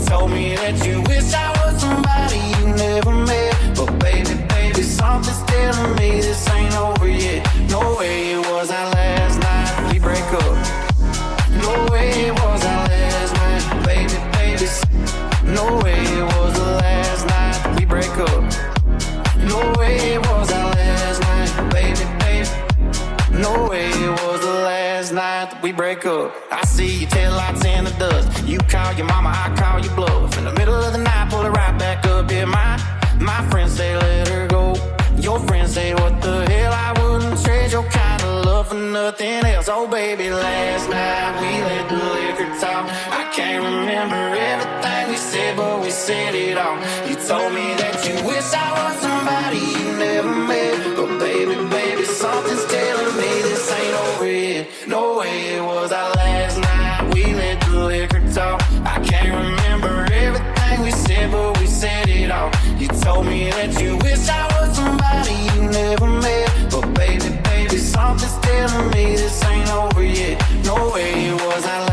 told me that you wish I was somebody you never met. But baby, baby, something's telling me this ain't over yet. No way it was our last night, we break up. No way it was our last night, baby, baby. No way it was the last night, we break up. No way it was our last night, baby, baby. No way it was the last night that we break up. I see your taillights in the dust. You call your mama, I call your bluff. In the middle of the night, pull it right back up. Yeah, my friends say let her go. Your friends say what the hell, I wouldn't trade your kind of love for nothing else. Oh baby, last night we let the liquor talk. I can't remember everything we said, but we said it all. You told me that you wish I was somebody you never met. But baby, baby, something's telling me this ain't over yet. No way it was our last night, we let the liquor talk. I can't remember everything we said, but we said it all. You told me that you wish I was somebody you never met. But baby, baby, something's telling me this ain't over yet. No way it was our